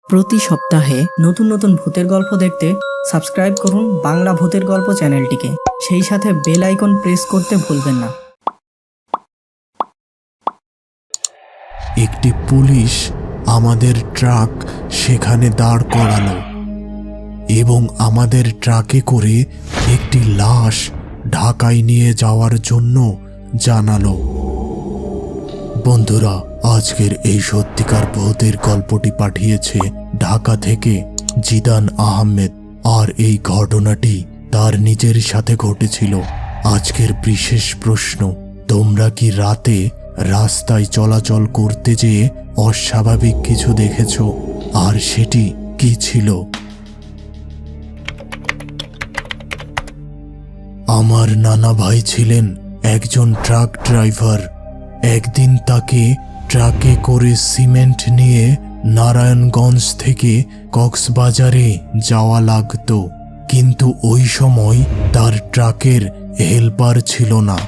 প্রতি সপ্তাহে নতুন নতুন ভূতের গল্প দেখতে সাবস্ক্রাইব করুন বাংলা ভূতের গল্প চ্যানেলটিকে। সেই সাথে বেল আইকন প্রেস করতে ভুলবেন না। একটি পুলিশ আমাদের ট্রাক সেখানে দাঁড় করালো এবং আমাদের ট্রাকে করে একটি লাশ ঢাকায় নিয়ে যাওয়ার জন্য জানালো। বন্ধুরা, আজকের এই সত্যিকার ভূতের গল্পটি পাঠিয়েছে ঢাকা থেকে জিদান আহমেদ, আর এই ঘটনাটি তার নিজের সাথে ঘটেছিল। আজকের বিশেষ প্রশ্ন, তোমরা কি রাতে রাস্তায় চলাচল করতে যেয়ে অস্বাভাবিক কিছু দেখেছ? আর সেটি কি ছিল? আমার নানা ভাই ছিলেন একজন ট্রাক ড্রাইভার। একদিন তাকে ট্রাকে করে সিমেন্ট নিয়ে নারায়ণগঞ্জ থেকে কক্সবাজারে যাওয়া লাগতো, কিন্তু ওই সময় তার ট্রাকের হেল্পার ছিল না।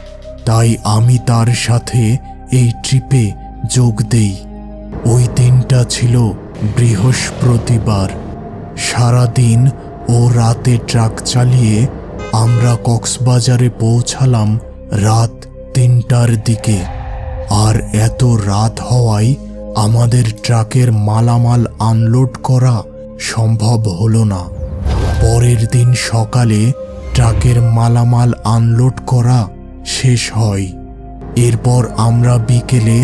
তাই আমি তার সাথে এই ট্রিপে যোগ দেই। ওই দিনটা ছিল বৃহস্পতিবার। সারাদিন ও রাতে ট্রাক চালিয়ে আমরা কক্সবাজারে পৌঁছালাম রাত 3টার দিকে। আর এত রাত হওয়ায় আমাদের ট্রাকের মালামাল আনলোড করা সম্ভব হলো না। পরের দিন সকালে ট্রাকের মালামাল আনলোড করা শেষ হয়। এরপর আমরা বিকেলে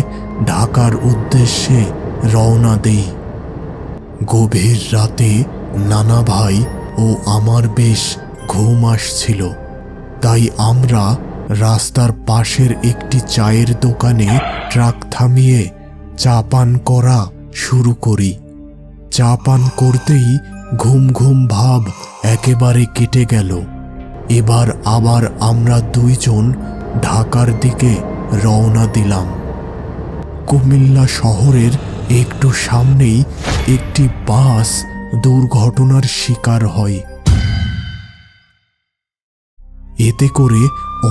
ঢাকার উদ্দেশ্যে রওনা দেই। গভীর রাতে নানা ভাই ও আমার বেশ ঘুম আসছিল, তাই আমরা রাস্তার পাশের একটি চায়ের দোকানে ট্রাক থামিয়ে চা পান করা শুরু করি। চা পান করতেই ঘুম ঘুম ভাব একেবারে কেটে গেল। এবার আবার আমরা দুইজন ঢাকার দিকে রওনা দিলাম। কুমিল্লা শহরের একটু সামনেই একটি বাস দুর্ঘটনার শিকার হয়। এতে করে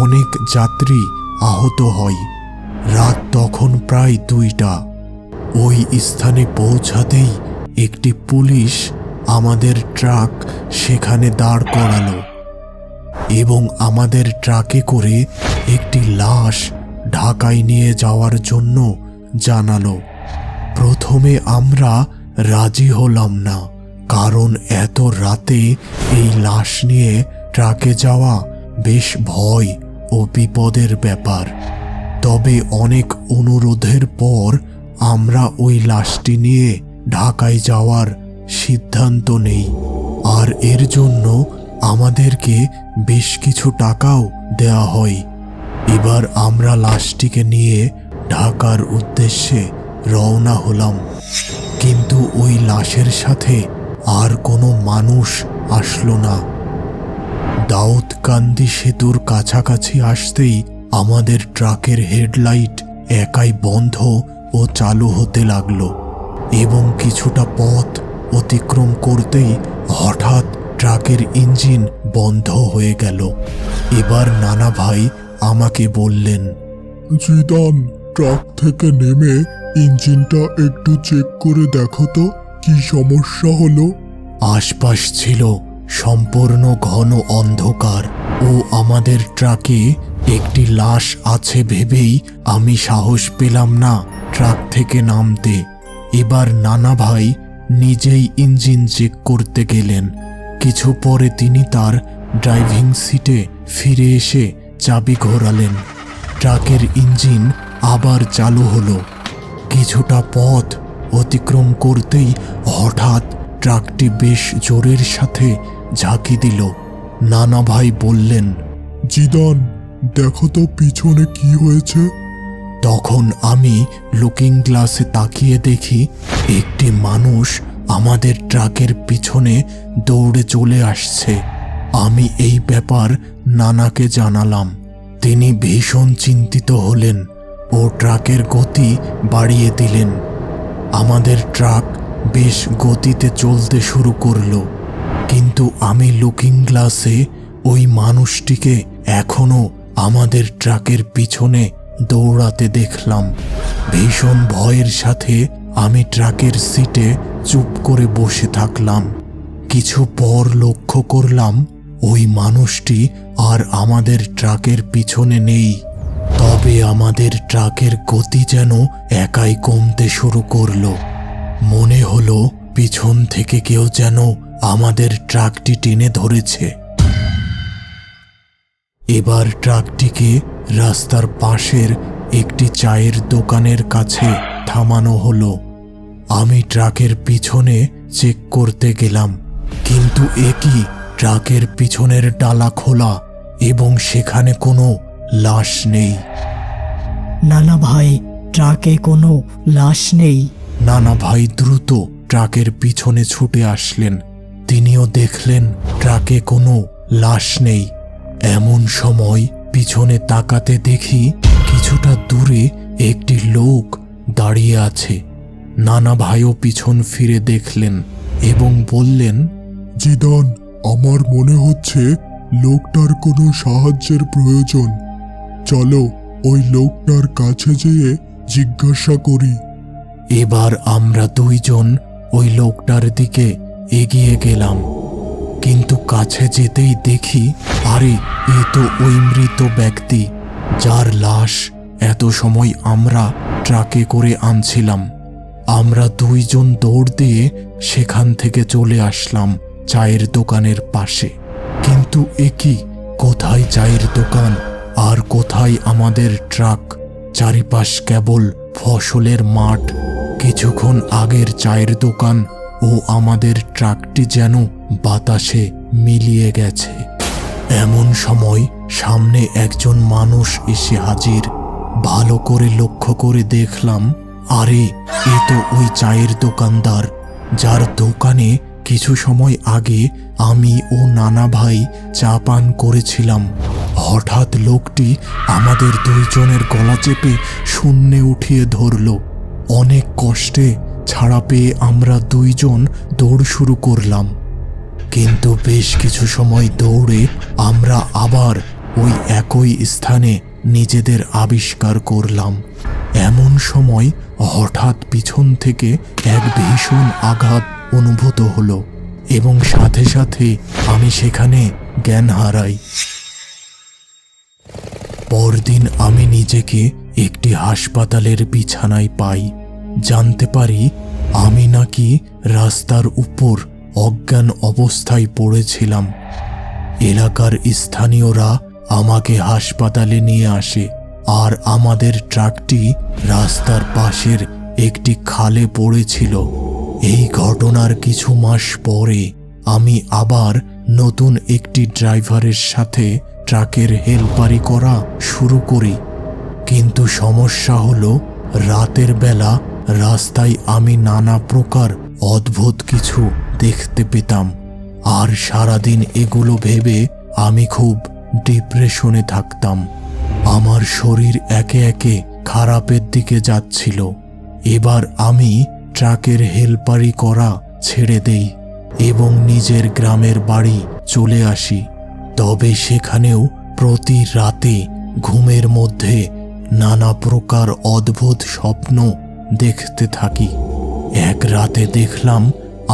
অনেক যাত্রী আহত হয়। রাত তখন প্রায় 2টা। ওই স্থানে পৌঁছাতেই একটি পুলিশ আমাদের ট্রাক সেখানে দাঁড় করালো এবং আমাদের ট্রাকে করে একটি লাশ ঢাকায় নিয়ে যাওয়ার জন্য জানালো। প্রথমে আমরা রাজি হলাম না, কারণ এত রাতে এই লাশ নিয়ে ট্রাকে যাওয়া বেশ ভয় ও বিপদের ব্যাপার। তবে অনেক অনুরোধের পর আমরা ওই লাশটি নিয়ে ঢাকায় যাওয়ার সিদ্ধান্ত নেই। আর এর জন্য আমাদেরকে বেশ কিছু টাকাও দেয়া হয়। এবার আমরা লাশটিকে নিয়ে ঢাকার উদ্দেশ্যে রওনা হলাম, কিন্তু ওই লাশের সাথে আর কোনো মানুষ আসলো না। দাউদকান্দি সেতুর কাছাকাছি আসতেই আমাদের ট্রাকের হেডলাইট একাই বন্ধ ও চালু হতে লাগলো এবং কিছুটা পথ অতিক্রম করতেই হঠাৎ ট্রাকের ইঞ্জিন বন্ধ হয়ে গেল। এবার নানা ভাই আমাকে বললেন, জিদান, ট্রাক থেকে নেমে ইঞ্জিনটা একটু চেক করে দেখো তো কি সমস্যা হলো। আশপাশ ছিল সম্পূর্ণ ঘন অন্ধকার ও আমাদের ট্রাকে একটি লাশ আছে ভেবেই আমি সাহস পেলাম না ট্রাক থেকে নামতে। এবার নানা ভাই নিজেই ইঞ্জিন চেক করতে গেলেন। কিছু পরে তিনি তার ড্রাইভিং সিটে ফিরে এসে চাবি ঘোরালেন। ট্রাকের ইঞ্জিন আবার চালু হলো। কিছুটা পথ অতিক্রম করতেই হঠাৎ ট্রাকটি বেশ জোরের সাথে ঝাঁকি দিল। নানা ভাই বললেন, জিদান, দেখো তো পিছনে কি হয়েছে। তখন আমি লুকিং গ্লাসে তাকিয়ে দেখি একটি মানুষ আমাদের ট্রাকের পিছনে দৌড়ে চলে আসছে। আমি এই ব্যাপার নানাকে জানালাম। তিনি ভীষণ চিন্তিত হলেন ও ট্রাকের গতি বাড়িয়ে দিলেন। আমাদের ট্রাক বেশ গতিতে চলতে শুরু করলো, কিন্তু আমি লুকিং গ্লাসে ওই মানুষটিকে এখনো আমাদের ট্রাকের পিছনে দৌড়াতে দেখলাম। ভীষণ ভয়ের সাথে আমি ট্রাকের সিটে চুপ করে বসে থাকলাম। কিছু পর লক্ষ্য করলাম ওই মানুষটি আর আমাদের ট্রাকের পিছনে নেই। তবে আমাদের ট্রাকের গতি যেন একাই কমতে শুরু করলো। মনে হলো পিছন থেকে কেউ যেন আমাদের ট্রাকটি টেনে ধরেছে। এবার ট্রাকটিকে রাস্তার পাশের একটি চায়ের দোকানের কাছে থামানো হলো। আমি ট্রাকের পিছনে চেক করতে গেলাম, কিন্তু একই ট্রাকের পিছনের ডালা খোলা এবং সেখানে কোনো লাশ নেই। নানা ভাই, ট্রাকে কোনো লাশ নেই। নানা ভাই দ্রুত ট্রাকের পিছনে ছুটে আসলেন। তিনিও দেখলেন ট্রাকে কোনো লাশ নেই। এমন সময় পিছনে তাকাতে দেখি কিছুটা দূরে একটি লোক দাঁড়িয়ে আছে। নানা ভাইও পিছন ফিরে দেখলেন এবং বললেন, জিদান, আমার মনে হচ্ছে লোকটার কোনো সাহায্যের প্রয়োজন। চলো ওই লোকটার কাছে যেয়ে জিজ্ঞাসা করি। এবার আমরা দুইজন ওই লোকটার দিকে এগিয়ে গেলাম, কিন্তু কাছে যেতেই দেখি আরে এ তো ওই মৃত ব্যক্তি যার লাশ এত সময় আমরা ট্রাকে করে আনছিলাম। আমরা দুইজন দৌড় দিয়ে সেখান থেকে চলে আসলাম চায়ের দোকানের পাশে। কিন্তু একই কোথায় চায়ের দোকান আর কোথায় আমাদের ট্রাক? চারিপাশ কেবল ফসলের মাঠ। কিছুক্ষণ আগের চায়ের দোকান ও আমাদের ট্রাকটি যেন বাতাসে মিলিয়ে গেছে। এমন সময় সামনে একজন মানুষ এসে হাজির। ভালো করে লক্ষ্য করে দেখলাম, আরে এ তো ওই চায়ের দোকানদার যার দোকানে কিছু সময় আগে আমি ও নানা ভাই চা পান করেছিলাম। হঠাৎ লোকটি আমাদের দুইজনের গলা চেপে শূন্যে উঠিয়ে ধরল। অনেক কষ্টে ছাড়া পেয়ে আমরা দুইজন দৌড় শুরু করলাম, কিন্তু বেশ কিছু সময় দৌড়ে আমরা আবার ওই একই স্থানে নিজেদের আবিষ্কার করলাম। এমন সময় হঠাৎ পিছন থেকে এক ভীষণ আঘাত অনুভূত হলো এবং সাথে সাথে আমি সেখানে জ্ঞান হারাই। পরদিন আমি নিজেকে একটি হাসপাতালের বিছানায় পাই। জানতে পারি আমি নাকি রাস্তার উপর অজ্ঞান অবস্থায় পড়েছিলাম। এলাকার স্থানীয়রা আমাকে হাসপাতালে নিয়ে আসে আর আমাদের ট্রাকটি রাস্তার পাশের একটি খালে পড়েছিল। এই ঘটনার কিছু মাস পরে আমি আবার নতুন একটি ড্রাইভারের সাথে ট্রাকের হেলপারি করা শুরু করি। কিন্তু সমস্যা হলো রাতের বেলা রাস্তায় আমি নানা প্রকার অদ্ভুত কিছু দেখতে পেতাম, আর সারাদিন এগুলো ভেবে আমি খুব ডিপ্রেশনে থাকতাম। আমার শরীর একে একে খারাপের দিকে যাচ্ছিল। এবার আমি ট্রাকের হেলপারি করা ছেড়ে দেই এবং নিজের গ্রামের বাড়ি চলে আসি। তবে সেখানেও প্রতি রাতে ঘুমের মধ্যে নানা প্রকার অদ্ভুত স্বপ্ন দেখতে থাকি। এক রাতে দেখলাম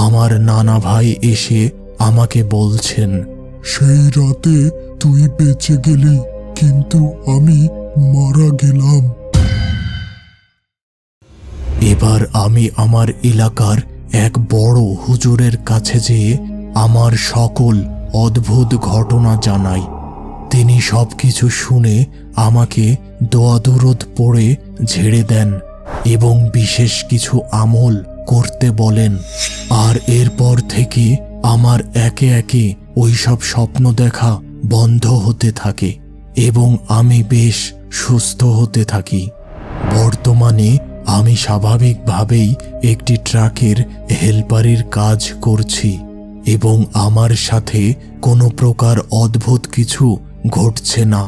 আমার নানা ভাই এসে আমাকে বলছেন, সেই রাতে তুই বেঁচে গেলি, কিন্তু আমি মারা গেলাম। এবার আমি আমার এলাকার এক বড় হুজুরের কাছে যেয়ে আমার সকল অদ্ভুত ঘটনা জানাই। তিনি সবকিছু শুনে আমাকে দোয়া দরুদ পড়ে ঝেড়ে দেন এবং বিশেষ কিছু আমল করতে বলেন। আর এরপর থেকে আমার একে একে ওইসব স্বপ্ন দেখা বন্ধ হতে থাকে এবং আমি বেশ সুস্থ হতে থাকি। বর্তমানে আমি স্বাভাবিকভাবেই একটি ট্রাকের হেলপারির কাজ করছি এবং আমার সাথে কোনো প্রকার অদ্ভুত কিছু ঘটছে না।